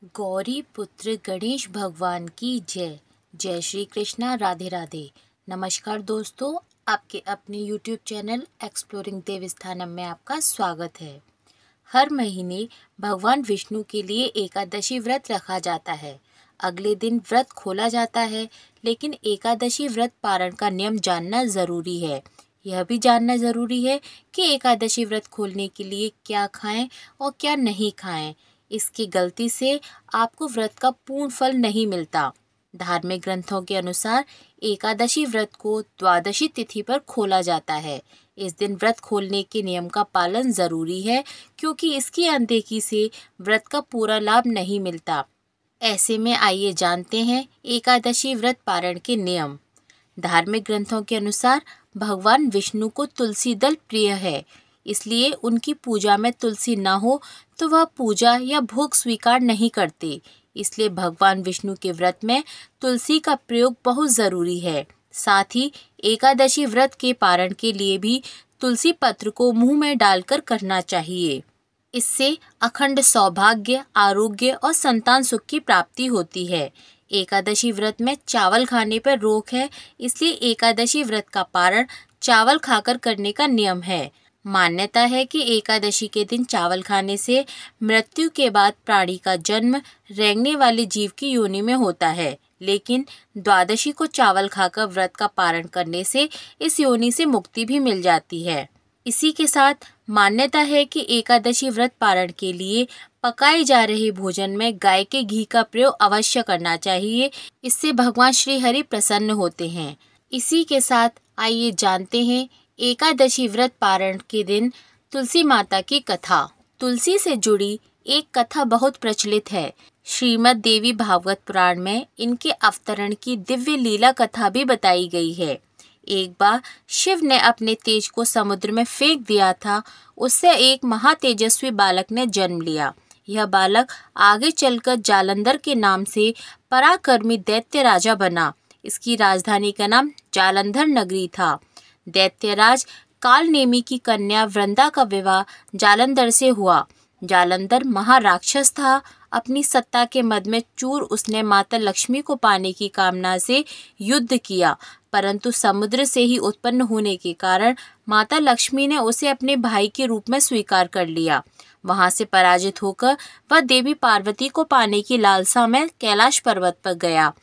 गौरी पुत्र गणेश भगवान की जय। जय श्री कृष्णा, राधे राधे। नमस्कार दोस्तों, आपके अपने YouTube चैनल एक्सप्लोरिंग देवस्थानम में आपका स्वागत है। हर महीने भगवान विष्णु के लिए एकादशी व्रत रखा जाता है। अगले दिन व्रत खोला जाता है, लेकिन एकादशी व्रत पारण का नियम जानना ज़रूरी है। यह भी जानना ज़रूरी है कि एकादशी व्रत खोलने के लिए क्या खाएं और क्या नहीं खाएं। इसकी गलती से आपको व्रत का पूर्ण फल नहीं मिलता। धार्मिक ग्रंथों के अनुसार एकादशी व्रत को द्वादशी तिथि पर खोला जाता है। इस दिन व्रत खोलने के नियम का पालन जरूरी है, क्योंकि इसकी अनदेखी से व्रत का पूरा लाभ नहीं मिलता। ऐसे में आइए जानते हैं एकादशी व्रत पारण के नियम। धार्मिक ग्रंथों के अनुसार भगवान विष्णु को तुलसी दल प्रिय है, इसलिए उनकी पूजा में तुलसी न हो तो वह पूजा या भोग स्वीकार नहीं करते। इसलिए भगवान विष्णु के व्रत में तुलसी का प्रयोग बहुत ज़रूरी है। साथ ही एकादशी व्रत के पारण के लिए भी तुलसी पत्र को मुंह में डालकर करना चाहिए। इससे अखंड सौभाग्य, आरोग्य और संतान सुख की प्राप्ति होती है। एकादशी व्रत में चावल खाने पर रोक है, इसलिए एकादशी व्रत का पारण चावल खाकर करने का नियम है। मान्यता है कि एकादशी के दिन चावल खाने से मृत्यु के बाद प्राणी का जन्म रेंगने वाले जीव की योनि में होता है, लेकिन द्वादशी को चावल खाकर व्रत का पारण करने से इस योनि से मुक्ति भी मिल जाती है। इसी के साथ मान्यता है कि एकादशी व्रत पारण के लिए पकाए जा रहे भोजन में गाय के घी का प्रयोग अवश्य करना चाहिए। इससे भगवान श्री हरि प्रसन्न होते हैं। इसी के साथ आइए जानते हैं एकादशी व्रत पारण के दिन तुलसी माता की कथा। तुलसी से जुड़ी एक कथा बहुत प्रचलित है। श्रीमद् देवी भागवत पुराण में इनके अवतरण की दिव्य लीला कथा भी बताई गई है। एक बार शिव ने अपने तेज को समुद्र में फेंक दिया था। उससे एक महातेजस्वी बालक ने जन्म लिया। यह बालक आगे चलकर जालंधर के नाम से पराक्रमी दैत्य राजा बना। इसकी राजधानी का नाम जालंधर नगरी था। दैत्यराज कालनेमी की कन्या वृंदा का विवाह जालंधर से हुआ। जालंधर महाराक्षस था। अपनी सत्ता के मद में चूर उसने माता लक्ष्मी को पाने की कामना से युद्ध किया, परंतु समुद्र से ही उत्पन्न होने के कारण माता लक्ष्मी ने उसे अपने भाई के रूप में स्वीकार कर लिया। वहां से पराजित होकर वह देवी पार्वती को पाने की लालसा में कैलाश पर्वत पर गया।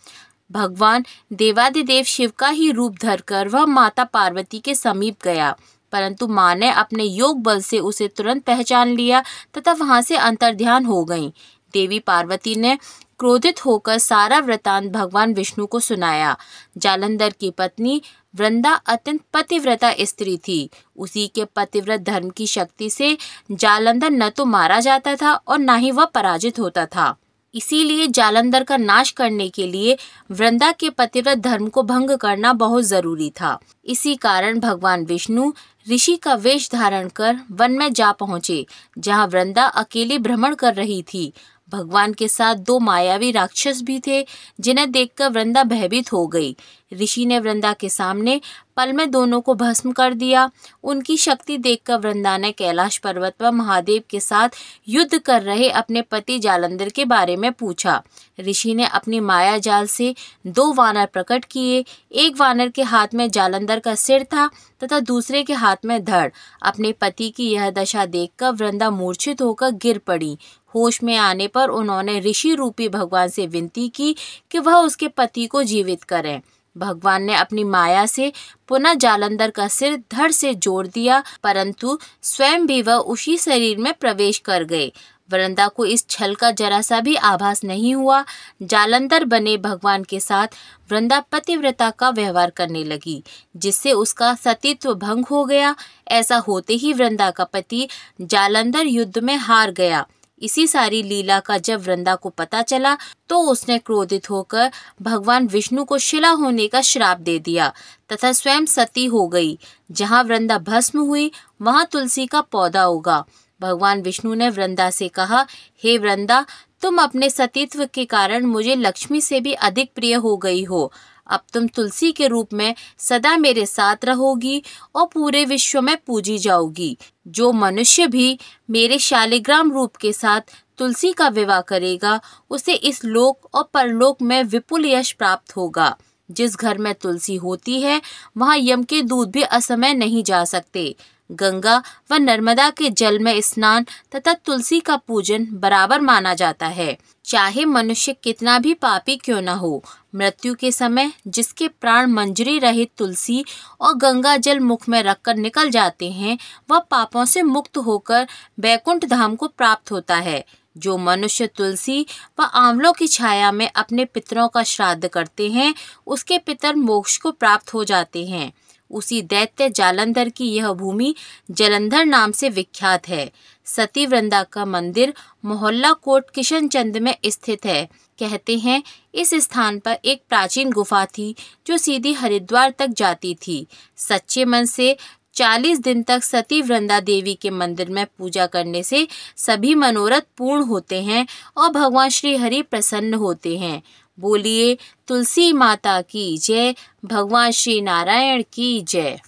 भगवान देवादिदेव शिव का ही रूप धरकर वह माता पार्वती के समीप गया, परंतु माँ ने अपने योग बल से उसे तुरंत पहचान लिया तथा वहां से अंतर्ध्यान हो गईं। देवी पार्वती ने क्रोधित होकर सारा वृतांत भगवान विष्णु को सुनाया। जालंधर की पत्नी वृंदा अत्यंत पतिव्रता स्त्री थी। उसी के पतिव्रत धर्म की शक्ति से जालंधर न तो मारा जाता था और न ही वह पराजित होता था। इसीलिए जालंधर का नाश करने के लिए वृंदा के पतिव्रत धर्म को भंग करना बहुत जरूरी था। इसी कारण भगवान विष्णु ऋषि का वेश धारण कर वन में जा पहुँचे, जहाँ वृंदा अकेली भ्रमण कर रही थी। भगवान के साथ दो मायावी राक्षस भी थे, जिन्हें देखकर वृंदा भयभीत हो गई। ऋषि ने वृंदा के सामने पल में दोनों को भस्म कर दिया। उनकी शक्ति देखकर वृंदा ने कैलाश पर्वत पर महादेव के साथ युद्ध कर रहे अपने पति जालंधर के बारे में पूछा। ऋषि ने अपनी माया जाल से दो वानर प्रकट किए। एक वानर के हाथ में जालंधर का सिर था तथा दूसरे के हाथ में धड़। अपने पति की यह दशा देखकर वृंदा मूर्छित होकर गिर पड़ी। होश में आने पर उन्होंने ऋषि रूपी भगवान से विनती की कि वह उसके पति को जीवित करें। भगवान ने अपनी माया से पुनः जालंधर का सिर धड़ से जोड़ दिया, परंतु स्वयं भी वह उसी शरीर में प्रवेश कर गए। वृंदा को इस छल का जरा सा भी आभास नहीं हुआ। जालंधर बने भगवान के साथ वृंदा पतिव्रता का व्यवहार करने लगी, जिससे उसका सतीत्व भंग हो गया। ऐसा होते ही वृंदा का पति जालंधर युद्ध में हार गया। इसी सारी लीला का जब वृंदा को पता चला तो उसने क्रोधित होकर भगवान विष्णु को शिला होने का श्राप दे दिया तथा स्वयं सती हो गई। जहाँ वृंदा भस्म हुई वहाँ तुलसी का पौधा उगा। भगवान विष्णु ने वृंदा से कहा, हे वृंदा, तुम अपने सतीत्व के कारण मुझे लक्ष्मी से भी अधिक प्रिय हो गई हो। अब तुम तुलसी के रूप में सदा मेरे साथ रहोगी और पूरे विश्व में पूजी जाओगी। जो मनुष्य भी मेरे शालिग्राम रूप के साथ तुलसी का विवाह करेगा उसे इस लोक और परलोक में विपुल यश प्राप्त होगा। जिस घर में तुलसी होती है वहाँ यम के दूत भी असमय नहीं जा सकते। गंगा व नर्मदा के जल में स्नान तथा तुलसी का पूजन बराबर माना जाता है। चाहे मनुष्य कितना भी पापी क्यों न हो, मृत्यु के समय जिसके प्राण मंजरी रहित तुलसी और गंगा जल मुख में रखकर निकल जाते हैं, वह पापों से मुक्त होकर बैकुंठ धाम को प्राप्त होता है। जो मनुष्य तुलसी व आंवलों की छाया में अपने पितरों का श्राद्ध करते हैं, उसके पितर मोक्ष को प्राप्त हो जाते हैं। उसी दैत्य जालंधर की यह भूमि जलंधर नाम से विख्यात है। सती वृंदा का मंदिर मोहल्ला कोट किशनचंद में स्थित है। कहते हैं इस स्थान पर एक प्राचीन गुफा थी जो सीधी हरिद्वार तक जाती थी। सच्चे मन से 40 दिन तक सती वृंदा देवी के मंदिर में पूजा करने से सभी मनोरथ पूर्ण होते हैं और भगवान श्री हरि प्रसन्न होते हैं। बोलिए तुलसी माता की जय, भगवान श्री नारायण की जय।